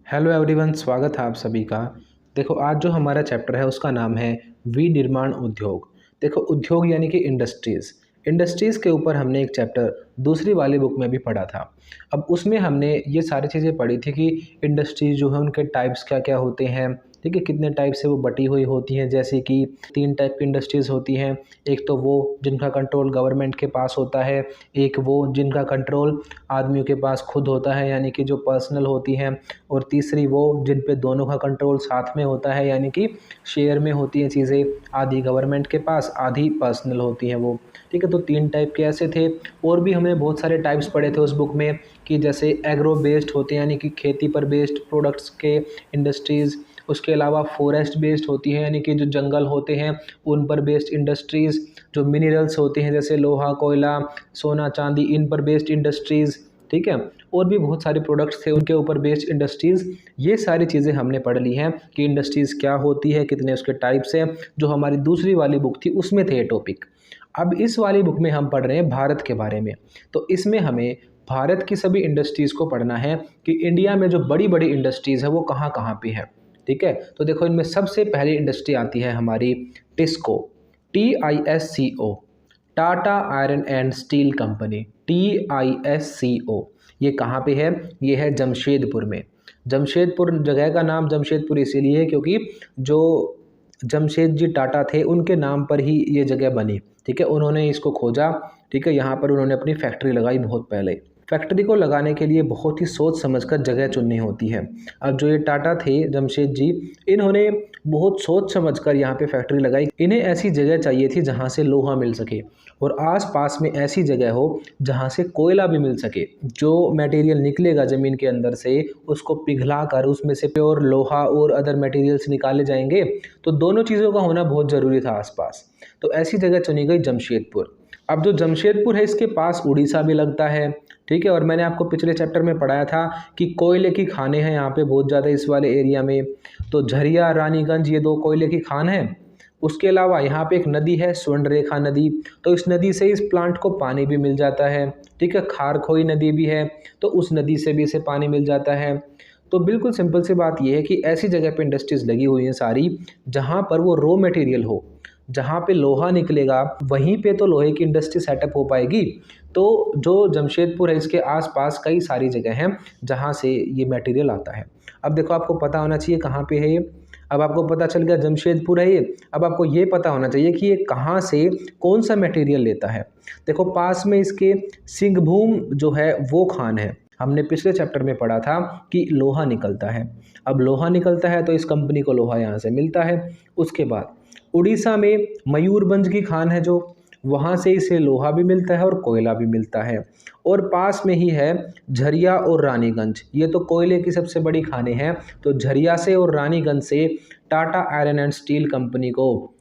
Hello everyone, स्वागत है आप सभी का। देखो, आज जो हमारा चैप्टर है उसका नाम है विनिर्माण उद्योग। देखो, उद्योग यानी कि इंडस्ट्रीज़ के ऊपर हमने एक चैप्टर दूसरी वाली बुक में भी पढ़ा था। अब उसमें हमने ये सारी चीज़ें पढ़ी थी कि इंडस्ट्रीज जो है उनके टाइप्स क्या क्या होते हैं, ठीक है, कितने टाइप से वो बटी हुई होती हैं। जैसे कि 3 टाइप की इंडस्ट्रीज़ होती हैं। एक तो वो जिनका कंट्रोल गवर्नमेंट के पास होता है, एक वो जिनका कंट्रोल आदमियों के पास खुद होता है यानी कि जो पर्सनल होती हैं, और तीसरी वो जिन पे दोनों का कंट्रोल साथ में होता है यानी कि शेयर में होती हैं चीज़ें, आधी गवर्नमेंट के पास आधी पर्सनल होती हैं वो, ठीक है। तो 3 टाइप के ऐसे थे। और भी हमने बहुत सारे टाइप्स पढ़े थे उस बुक में कि जैसे एग्रो बेस्ड होते हैं यानी कि खेती पर बेस्ड प्रोडक्ट्स के इंडस्ट्रीज़। उसके अलावा फॉरेस्ट बेस्ड होती है यानी कि जो जंगल होते हैं उन पर बेस्ड इंडस्ट्रीज़। जो मिनरल्स होते हैं जैसे लोहा, कोयला, सोना, चांदी, इन पर बेस्ड इंडस्ट्रीज़, ठीक है। और भी बहुत सारे प्रोडक्ट्स थे उनके ऊपर बेस्ड इंडस्ट्रीज़। ये सारी चीज़ें हमने पढ़ ली हैं कि इंडस्ट्रीज़ क्या होती है, कितने उसके टाइप्स हैं। जो हमारी दूसरी वाली बुक थी उसमें थे ये टॉपिक। अब इस वाली बुक में हम पढ़ रहे हैं भारत के बारे में। तो इसमें हमें भारत की सभी इंडस्ट्रीज़ को पढ़ना है कि इंडिया में जो बड़ी बड़ी इंडस्ट्रीज़ है वो कहाँ कहाँ पे है, ठीक है। तो देखो, इनमें सबसे पहली इंडस्ट्री आती है हमारी TISCO, TISCO, Tata iron and steel company, TISCO। ये कहाँ पे है? ये है जमशेदपुर में। जमशेदपुर जगह का नाम जमशेदपुर इसीलिए है क्योंकि जो जमशेद जी टाटा थे उनके नाम पर ही ये जगह बनी, ठीक है। उन्होंने इसको खोजा, ठीक है। यहाँ पर उन्होंने अपनी फैक्ट्री लगाई बहुत पहले। फैक्ट्री को लगाने के लिए बहुत ही सोच समझकर जगह चुननी होती है। अब जो ये टाटा थे जमशेद जी, इन्होंने बहुत सोच समझकर यहाँ पे फैक्ट्री लगाई। इन्हें ऐसी जगह चाहिए थी जहाँ से लोहा मिल सके और आसपास में ऐसी जगह हो जहाँ से कोयला भी मिल सके। जो मटेरियल निकलेगा ज़मीन के अंदर से उसको पिघला कर उसमें से प्योर लोहा और अदर मटेरियल्स निकाले जाएंगे। तो दोनों चीज़ों का होना बहुत ज़रूरी था आसपास। तो ऐसी जगह चुनी गई जमशेदपुर। अब जो जमशेदपुर है इसके पास उड़ीसा भी लगता है, ठीक है। और मैंने आपको पिछले चैप्टर में पढ़ाया था कि कोयले की खानें हैं यहाँ पे बहुत ज़्यादा इस वाले एरिया में। तो झरिया, रानीगंज, ये 2 कोयले की खान हैं। उसके अलावा यहाँ पे एक नदी है स्वर्णरेखा नदी। तो इस नदी से इस प्लांट को पानी भी मिल जाता है, ठीक है। खारखोई नदी भी है तो उस नदी से भी इसे पानी मिल जाता है। तो बिल्कुल सिंपल सी बात यह है कि ऐसी जगह पे इंडस्ट्रीज लगी हुई हैं सारी जहाँ पर वो रॉ मटेरियल हो, जहाँ पे लोहा निकलेगा वहीं पे तो लोहे की इंडस्ट्री सेटअप हो पाएगी। तो जो जमशेदपुर है इसके आसपास कई सारी जगह हैं जहाँ से ये मटेरियल आता है। अब देखो, आपको पता होना चाहिए कहाँ पे है ये। अब आपको पता चल गया जमशेदपुर है ये। अब आपको ये पता होना चाहिए कि ये कहाँ से कौन सा मटेरियल लेता है। देखो, पास में इसके सिंहभूम जो है वो खान है। हमने पिछले चैप्टर में पढ़ा था कि लोहा निकलता है। अब लोहा निकलता है तो इस कंपनी को लोहा यहाँ से मिलता है। उसके बाद उड़ीसा में मयूरभंज की खान है जो, वहाँ से इसे लोहा भी मिलता है और कोयला भी मिलता है। और पास में ही है झरिया और रानीगंज, ये तो कोयले की सबसे बड़ी खानें हैं। तो झरिया से और रानीगंज से Tata iron and steel company को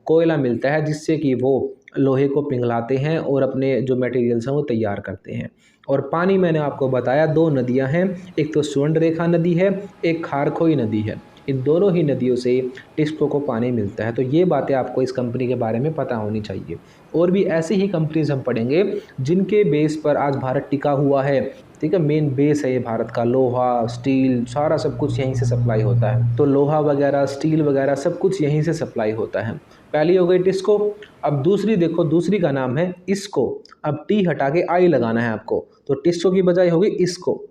कोयला मिलता है जिससे कि वो लोहे को पिघलाते हैं और अपने जो मटेरियल्स हैं वो तैयार करते हैं। और पानी मैंने आपको बताया 2 नदियां हैं, एक तो स्वर्णरेखा नदी है, एक खारखोई नदी है। इन दोनों ही नदियों से टिस्को को पानी मिलता है। तो ये बातें आपको इस कंपनी के बारे में पता होनी चाहिए। और भी ऐसी ही कंपनीज हम पढ़ेंगे जिनके बेस पर आज भारत टिका हुआ है, ठीक है। मेन बेस है ये भारत का, लोहा, स्टील, सारा सब कुछ यहीं से सप्लाई होता है। तो लोहा वगैरह, स्टील वगैरह सब कुछ यहीं से सप्लाई होता है। पहली हो गई टिस्को। अब दूसरी देखो, दूसरी का नाम है इसको। अब टी हटा के आई लगाना है आपको, तो टिस्को की बजाय होगी इसको।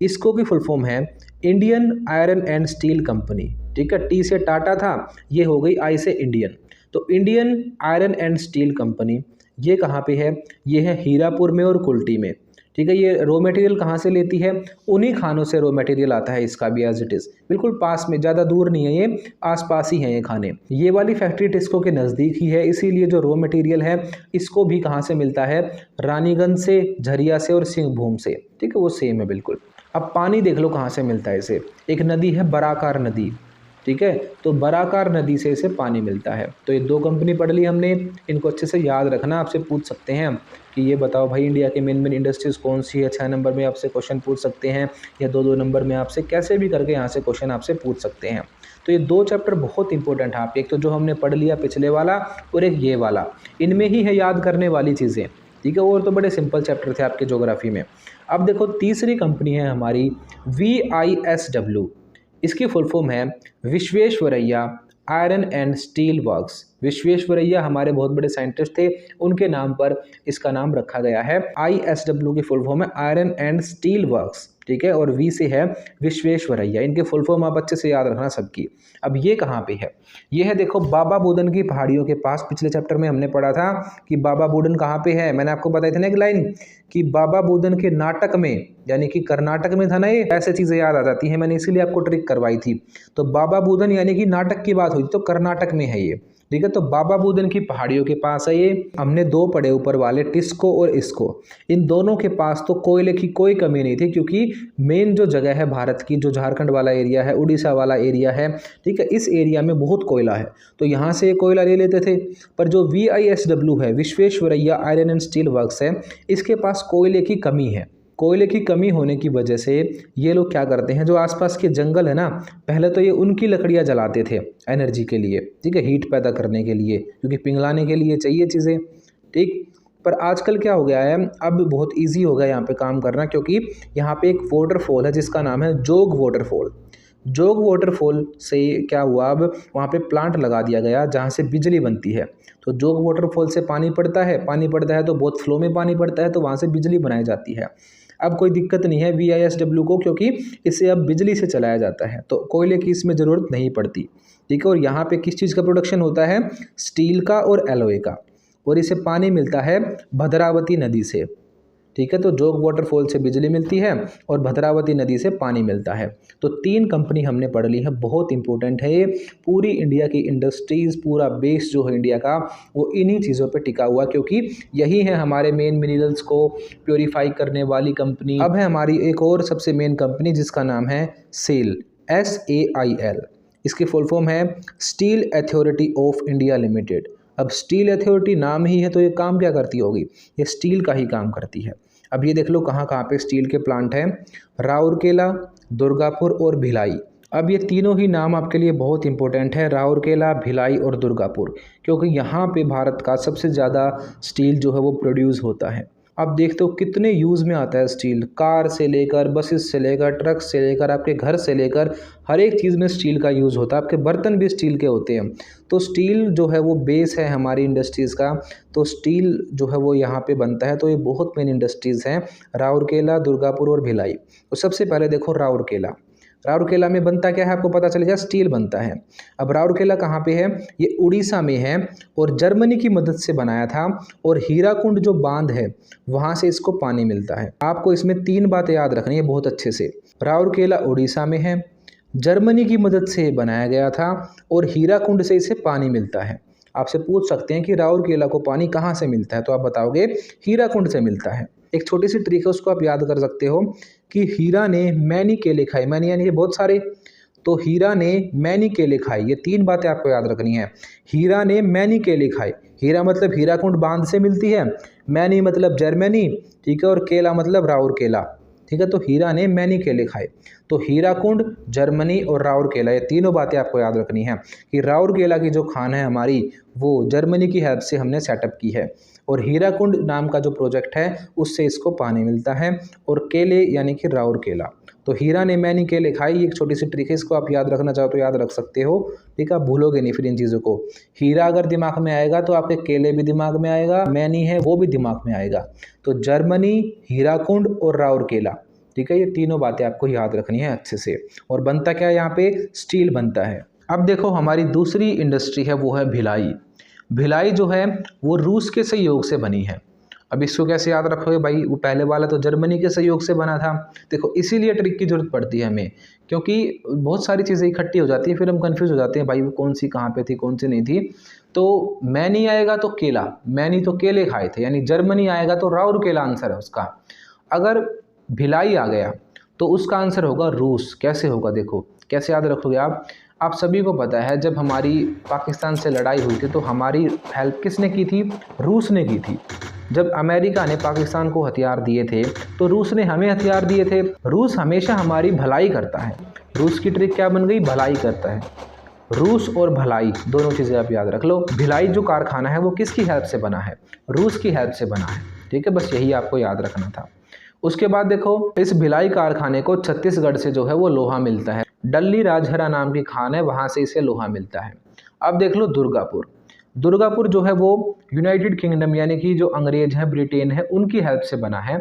इसको की फुल फॉर्म है Indian iron and steel company, ठीक है। टी से टाटा था, ये हो गई आई से इंडियन। तो Indian iron and steel company ये कहाँ पे है? ये है हीरापुर में और कुल्टी में, ठीक है। ये रॉ मटेरियल कहाँ से लेती है? उन्हीं खानों से रॉ मटेरियल आता है इसका भी, एज इट इज़ बिल्कुल पास में, ज़्यादा दूर नहीं है, ये आसपास ही हैं ये खाने। ये वाली फैक्ट्री टिस्को के नज़दीक ही है, इसीलिए जो रॉ मटेरियल है इसको भी कहाँ से मिलता है? रानीगंज से, झरिया से और सिंहभूम से, ठीक है। वो सेम है बिल्कुल। अब पानी देख लो कहाँ से मिलता है इसे। एक नदी है बराकार नदी, ठीक है। तो बराकार नदी से इसे पानी मिलता है। तो ये 2 कंपनी पढ़ ली हमने, इनको अच्छे से याद रखना। आपसे पूछ सकते हैं कि ये बताओ भाई इंडिया के मेन इंडस्ट्रीज़ कौन सी है। 6 नंबर में आपसे क्वेश्चन पूछ सकते हैं या 2-2 नंबर में आपसे, कैसे भी करके यहाँ से क्वेश्चन आपसे पूछ सकते हैं। तो ये 2 चैप्टर बहुत इंपॉर्टेंट है आपके, एक तो जो हमने पढ़ लिया पिछले वाला और एक ये वाला, इनमें ही है याद करने वाली चीज़ें, ठीक है। और तो बड़े सिंपल चैप्टर थे आपके ज्योग्राफी में। अब देखो, तीसरी कंपनी है हमारी VISW, इसकी फुल फॉर्म है Visvesvaraya iron and steel works. Visvesvaraya हमारे बहुत बड़े साइंटिस्ट थे, उनके नाम पर इसका नाम रखा गया है। ISW की फुल फॉर्म है आयरन एंड स्टील वर्क्स, ठीक है, और वी से है विश्वेश्वरैया। इनके फुल फॉर्म आप अच्छे से याद रखना सबकी। अब ये कहाँ पे है? ये है देखो बाबा बुदन की पहाड़ियों के पास। पिछले चैप्टर में हमने पढ़ा था कि बाबा बुदन कहाँ पे है। मैंने आपको बताई थी ना एक लाइन कि बाबा बुदन के नाटक में, यानी कि कर्नाटक में था ना, ये ऐसे चीजें याद आ जाती हैं, मैंने इसीलिए आपको ट्रिक करवाई थी। तो बाबा बुदन यानी कि नाटक की बात हुई तो कर्नाटक में है ये, ठीक है। तो बाबा बुदन की पहाड़ियों के पास है ये। हमने दो पढ़े ऊपर वाले, टिस्को और इसको। इन दोनों के पास तो कोयले की कोई कमी नहीं थी, क्योंकि मेन जो जगह है भारत की, जो झारखंड वाला एरिया है, उड़ीसा वाला एरिया है, ठीक है, इस एरिया में बहुत कोयला है, तो यहाँ से कोयला ले लेते थे। पर जो VISW है, Visvesvaraya iron and steel works है, इसके पास कोयले की कमी है। कोयले की कमी होने की वजह से ये लोग क्या करते हैं, जो आसपास के जंगल है ना, पहले तो ये उनकी लकड़ियाँ जलाते थे एनर्जी के लिए, ठीक है, हीट पैदा करने के लिए, क्योंकि पिघलाने के लिए चाहिए चीज़ें, ठीक। पर आजकल क्या हो गया है, अब बहुत इजी हो गया यहाँ पे काम करना, क्योंकि यहाँ पे एक वाटरफॉल है जिसका नाम है जोग वाटरफॉल। जोग वाटरफॉल से क्या हुआ, अब वहाँ पे प्लांट लगा दिया गया जहाँ से बिजली बनती है। तो जोग वाटरफॉल से पानी पड़ता है तो बहुत फ्लो में पानी पड़ता है, तो वहाँ से बिजली बनाई जाती है। अब कोई दिक्कत नहीं है VISW को, क्योंकि इसे अब बिजली से चलाया जाता है, तो कोयले की इसमें ज़रूरत नहीं पड़ती, ठीक है। और यहाँ पे किस चीज़ का प्रोडक्शन होता है? स्टील का और एलॉय का, और इसे पानी मिलता है भद्रावती नदी से, ठीक है। तो जोग वाटरफॉल से बिजली मिलती है और भद्रावती नदी से पानी मिलता है। तो 3 कंपनी हमने पढ़ ली है, बहुत इंपॉर्टेंट है ये। पूरी इंडिया की इंडस्ट्रीज़, पूरा बेस जो है इंडिया का, वो इन्हीं चीज़ों पे टिका हुआ, क्योंकि यही है हमारे मेन मिनरल्स को प्योरीफाई करने वाली कंपनी। अब है हमारी एक और सबसे मेन कंपनी जिसका नाम है सेल, SAIL। इसकी फुल फॉर्म है steel authority of India limited. अब स्टील अथॉरिटी नाम ही है, तो ये काम क्या करती होगी? ये स्टील का ही काम करती है। अब ये देख लो कहाँ कहाँ पे स्टील के प्लांट हैं, राउरकेला, दुर्गापुर और भिलाई। अब ये तीनों ही नाम आपके लिए बहुत इंपॉर्टेंट है, राउरकेला, भिलाई और दुर्गापुर, क्योंकि यहाँ पे भारत का सबसे ज़्यादा स्टील जो है वो प्रोड्यूस होता है। आप देखते हो कितने यूज़ में आता है स्टील, कार से लेकर, बसेस से लेकर, ट्रक से लेकर, आपके घर से लेकर, हर एक चीज़ में स्टील का यूज़ होता है। आपके बर्तन भी स्टील के होते हैं। तो स्टील जो है वो बेस है हमारी इंडस्ट्रीज़ का, तो स्टील जो है वो यहाँ पे बनता है। तो ये बहुत मेन इंडस्ट्रीज़ हैं, राउरकेला, दुर्गापुर और भिलाई। तो सबसे पहले देखो राउरकेला। राउरकेला में बनता क्या है आपको पता चलेगा, स्टील बनता है। अब राउरकेला कहाँ पे है? ये उड़ीसा में है, और जर्मनी की मदद से बनाया था, और हीराकुंड जो बांध है वहाँ से इसको पानी मिलता है। आपको इसमें 3 बातें याद रखनी है बहुत अच्छे से। राउरकेला उड़ीसा में है, जर्मनी की मदद से बनाया गया था, और हीराकुंड से इसे पानी मिलता है। आपसे पूछ सकते हैं कि राउरकेला को पानी कहाँ से मिलता है, तो आप बताओगे हीराकुंड से मिलता है। एक छोटी सी ट्रिक है, उसको आप याद कर सकते हो कि हीरा ने मैनी केले खाए, मैनी यानी कि बहुत सारे, तो हीरा ने मैनी केले खाए। ये 3 बातें आपको याद रखनी है। हीरा ने मैनी केले खाए, हीरा मतलब हीराकुंड बांध से मिलती है, मैनी मतलब जर्मनी, ठीक है, और केला मतलब राउरकेला, ठीक है। तो हीरा ने मैनी केले खाए। तो हीराकुंड, जर्मनी और राउरकेला, ये तीनों बातें आपको याद रखनी है कि राउरकेला की जो खान है हमारी, वो जर्मनी की हेल्प से हमने सेटअप की है, और हीराकुंड नाम का जो प्रोजेक्ट है उससे इसको पानी मिलता है, और केले यानी कि राउरकेला। तो हीरा ने मैनी केले खाई, एक छोटी सी ट्रिक है, इसको आप याद रखना चाहो तो याद रख सकते हो, ठीक है। आप भूलोगे नहीं फिर इन चीज़ों को। हीरा अगर दिमाग में आएगा तो आपके केले भी दिमाग में आएगा, मैनी है वो भी दिमाग में आएगा। तो जर्मनी, हीराकुंड और राउरकेला, ठीक है, ये तीनों बातें आपको याद रखनी है अच्छे से। और बनता क्या है यहाँ पे? स्टील बनता है। अब देखो हमारी दूसरी इंडस्ट्री है, वो है भिलाई। भिलाई जो है वो रूस के सहयोग से बनी है। अब इसको कैसे याद रखोगे भाई? वो पहले वाला तो जर्मनी के सहयोग से बना था। देखो इसीलिए ट्रिक की जरूरत पड़ती है हमें, क्योंकि बहुत सारी चीज़ें इकट्ठी हो जाती हैं, फिर हम कंफ्यूज हो जाते हैं भाई वो कौन सी कहाँ पे थी कौन सी नहीं थी। तो मैनी आएगा तो केला, मैनी तो केले खाए थे, यानी जर्मनी आएगा तो राउरकेला आंसर है उसका। अगर भिलाई आ गया तो उसका आंसर होगा रूस। कैसे होगा देखो, कैसे याद रखोगे आप सभी को पता है जब हमारी पाकिस्तान से लड़ाई हुई थी तो हमारी हेल्प किसने की थी? रूस ने की थी। जब अमेरिका ने पाकिस्तान को हथियार दिए थे तो रूस ने हमें हथियार दिए थे। रूस हमेशा हमारी भलाई करता है। रूस की ट्रिक क्या बन गई? भलाई करता है। रूस और भलाई दोनों चीज़ें आप याद रख लो। भिलाई जो कारखाना है वो किसकी हेल्प से बना है? रूस की हेल्प से बना है, ठीक है। बस यही आपको याद रखना था। उसके बाद देखो इस भिलाई कारखाने को छत्तीसगढ़ से जो है वो लोहा मिलता है। डल्ली राजहरा नाम की खान है, वहाँ से इसे लोहा मिलता है। अब देख लो दुर्गापुर। दुर्गापुर जो है वो यूनाइटेड किंगडम यानी कि जो अंग्रेज हैं, ब्रिटेन है, उनकी हेल्प से बना है,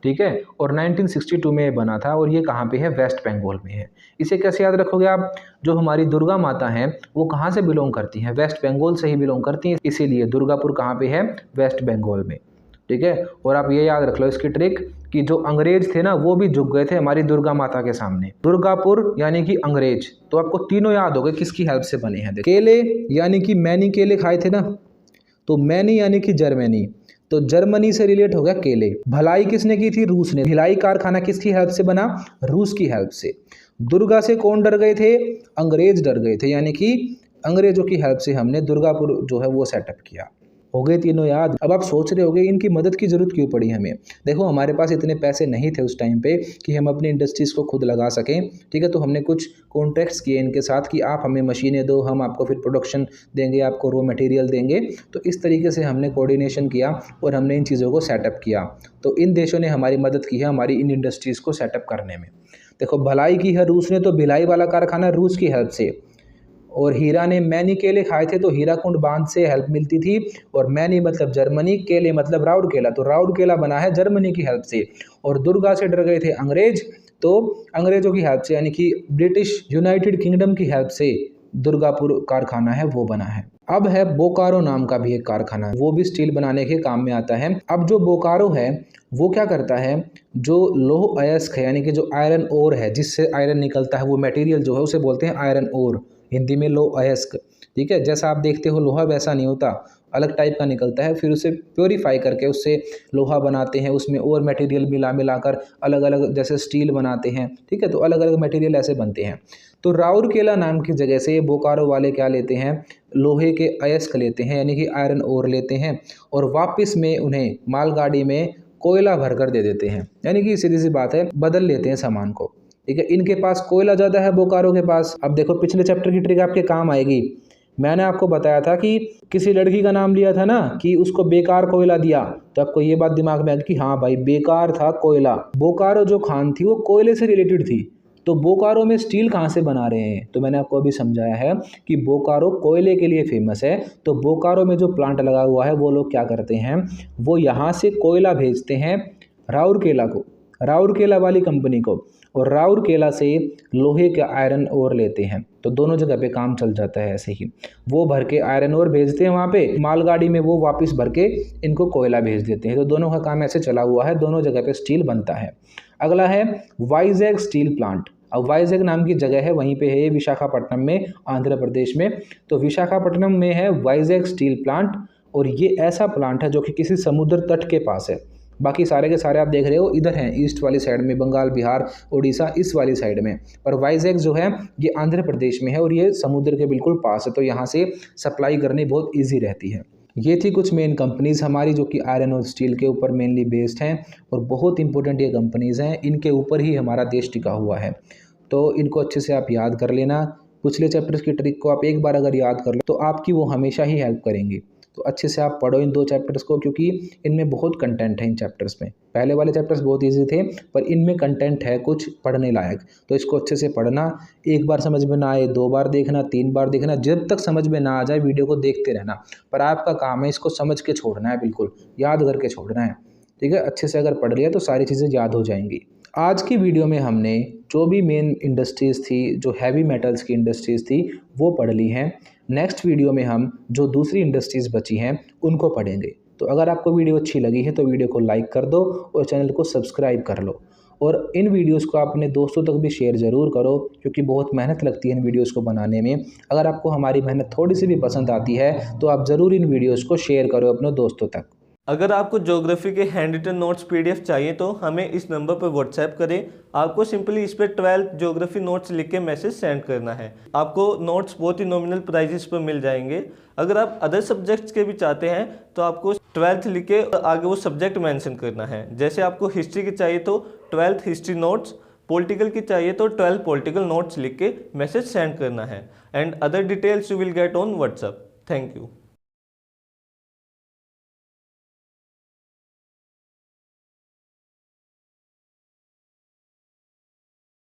ठीक है। और 1962 में ये बना था और ये कहाँ पे है, वेस्ट बंगाल में है। इसे कैसे याद रखोगे आप, जो हमारी दुर्गा माता हैं वो कहाँ से बिलोंग करती हैं, वेस्ट बंगाल से ही बिलोंग करती हैं, इसीलिए दुर्गापुर कहाँ पे है, वेस्ट बंगाल में, ठीक है। और आप ये याद रख लो इसकी ट्रिक कि जो अंग्रेज थे ना वो भी झुक गए थे हमारी दुर्गा माता के सामने। दुर्गापुर यानी कि अंग्रेज, तो आपको तीनों याद हो गए किसकी हेल्प से बने हैं। केले यानी कि मैनी केले खाए थे ना, तो मैनी यानी कि जर्मनी, तो जर्मनी से रिलेट हो गया केले। भलाई किसने की थी, रूस ने। भिलाई कारखाना किसकी हेल्प से बना, रूस की हेल्प से। दुर्गा से कौन डर गए थे, अंग्रेज डर गए थे, यानी कि अंग्रेजों की हेल्प से हमने दुर्गापुर जो है वो सेटअप किया। हो गए तीनों याद। अब आप सोच रहे होगे इनकी मदद की जरूरत क्यों पड़ी हमें। देखो हमारे पास इतने पैसे नहीं थे उस टाइम पे कि हम अपनी इंडस्ट्रीज़ को खुद लगा सकें, ठीक है। तो हमने कुछ कॉन्ट्रैक्ट्स किए इनके साथ कि आप हमें मशीनें दो, हम आपको फिर प्रोडक्शन देंगे, आपको रॉ मटेरियल देंगे। तो इस तरीके से हमने कोऑर्डिनेशन किया और हमने इन चीज़ों को सेटअप किया। तो इन देशों ने हमारी मदद की है हमारी इन इंडस्ट्रीज़ को सेटअप करने में। देखो भलाई की है रूस ने, तो भिलाई वाला कारखाना रूस की हेल्प से। और हीरा ने मैनी केले खाए थे, तो हीराकुंड बांध से हेल्प मिलती थी। और मैनी मतलब जर्मनी, केले मतलब राउरकेला, तो राउरकेला बना है जर्मनी की हेल्प से। और दुर्गा से डर गए थे अंग्रेज, तो अंग्रेजों की हेल्प से यानी कि ब्रिटिश यूनाइटेड किंगडम की हेल्प से दुर्गापुर कारखाना है वो बना है। अब है बोकारो नाम का भी एक कारखाना, वो भी स्टील बनाने के काम में आता है। अब जो बोकारो है वो क्या करता है, जो लौह अयस्क है यानी कि जो आयरन ओर है, जिससे आयरन निकलता है, वो मटेरियल जो है उसे बोलते हैं आयरन ओर, हिंदी में लौह अयस्क, ठीक है। जैसा आप देखते हो लोहा वैसा नहीं होता, अलग टाइप का निकलता है, फिर उसे प्योरीफाई करके उससे लोहा बनाते हैं, उसमें और मटेरियल मिलाकर अलग अलग जैसे स्टील बनाते हैं, ठीक है। तो अलग अलग मटेरियल ऐसे बनते हैं। तो राउरकेला नाम की जगह से बोकारो वाले क्या लेते हैं, लोहे के अयस्क लेते हैं यानी कि आयरन ओर लेते हैं, और वापस में उन्हें मालगाड़ी में कोयला भर कर दे देते हैं, यानी कि सीधी सी बात है बदल लेते हैं सामान को, ठीक है। इनके पास कोयला ज़्यादा है बोकारो के पास। अब देखो पिछले चैप्टर की ट्रिक आपके काम आएगी। मैंने आपको बताया था कि किसी लड़की का नाम लिया था ना कि उसको बेकार कोयला दिया, तो आपको ये बात दिमाग में आ गई कि हाँ भाई बेकार था कोयला। बोकारो जो खान थी वो कोयले से रिलेटेड थी, तो बोकारो में स्टील कहाँ से बना रहे हैं, तो मैंने आपको अभी समझाया है कि बोकारो कोयले के लिए फेमस है। तो बोकारो में जो प्लांट लगा हुआ है वो लोग क्या करते हैं, वो यहाँ से कोयला भेजते हैं राउरकेला को, राउरकेला वाली कंपनी को, और राउरकेला से लोहे का आयरन ओर लेते हैं। तो दोनों जगह पे काम चल जाता है ऐसे ही। वो भर के आयरन ओर भेजते हैं वहाँ पे मालगाड़ी में, वो वापस भर के इनको कोयला भेज देते हैं। तो दोनों का काम ऐसे चला हुआ है, दोनों जगह पे स्टील बनता है। अगला है वाइजैग स्टील प्लांट। अब वाइजैग नाम की जगह है, वहीं पे है विशाखापट्टनम में, आंध्र प्रदेश में। तो विशाखापट्टनम में है वाइजैग स्टील प्लांट, और ये ऐसा प्लांट है जो कि किसी समुद्र तट के पास है। बाकी सारे के सारे आप देख रहे हो इधर हैं, ईस्ट वाली साइड में, बंगाल, बिहार, उड़ीसा, इस वाली साइड में। पर वाइजैग जो है ये आंध्र प्रदेश में है और ये समुद्र के बिल्कुल पास है, तो यहाँ से सप्लाई करनी बहुत ईजी रहती है। ये थी कुछ मेन कंपनीज़ हमारी जो कि आयरन और स्टील के ऊपर मेनली बेस्ड हैं, और बहुत इंपॉर्टेंट ये कंपनीज़ हैं, इनके ऊपर ही हमारा देश टिका हुआ है। तो इनको अच्छे से आप याद कर लेना। पिछले चैप्टर्स की ट्रिक को आप एक बार अगर याद कर लो तो आपकी वो हमेशा ही हेल्प करेंगी। तो अच्छे से आप पढ़ो इन 2 चैप्टर्स को, क्योंकि इनमें बहुत कंटेंट है इन चैप्टर्स में। पहले वाले चैप्टर्स बहुत इजी थे, पर इनमें कंटेंट है कुछ पढ़ने लायक। तो इसको अच्छे से पढ़ना, एक बार समझ में ना आए 2 बार देखना, 3 बार देखना, जब तक समझ में ना आ जाए वीडियो को देखते रहना। पर आपका काम है इसको समझ के छोड़ना है, बिल्कुल याद करके छोड़ना है, ठीक है। अच्छे से अगर पढ़ लिया तो सारी चीज़ें याद हो जाएंगी। आज की वीडियो में हमने जो भी मेन इंडस्ट्रीज़ थी, जो हैवी मेटल्स की इंडस्ट्रीज़ थी, वो पढ़ ली हैं। नेक्स्ट वीडियो में हम जो दूसरी इंडस्ट्रीज़ बची हैं उनको पढ़ेंगे। तो अगर आपको वीडियो अच्छी लगी है तो वीडियो को लाइक कर दो और चैनल को सब्सक्राइब कर लो, और इन वीडियोस को अपने दोस्तों तक भी शेयर ज़रूर करो, क्योंकि बहुत मेहनत लगती है इन वीडियोस को बनाने में। अगर आपको हमारी मेहनत थोड़ी सी भी पसंद आती है तो आप ज़रूर इन वीडियोस को शेयर करो अपने दोस्तों तक। अगर आपको ज्योग्राफी के हैंड रिटन नोट्स पीडीएफ चाहिए तो हमें इस नंबर पर व्हाट्सएप करें। आपको सिंपली इस पर 12th ज्योग्राफी नोट्स लिख के मैसेज सेंड करना है। आपको नोट्स बहुत ही नॉमिनल प्राइजेस पर मिल जाएंगे। अगर आप अदर सब्जेक्ट्स के भी चाहते हैं तो आपको 12th लिख के आगे वो सब्जेक्ट मेंशन करना है। जैसे आपको हिस्ट्री की चाहिए तो 12th हिस्ट्री नोट्स, पॉलिटिकल की चाहिए तो 12 पॉलिटिकल नोट्स लिख के मैसेज सेंड करना है। And other details you will get on WhatsApp. Thank you.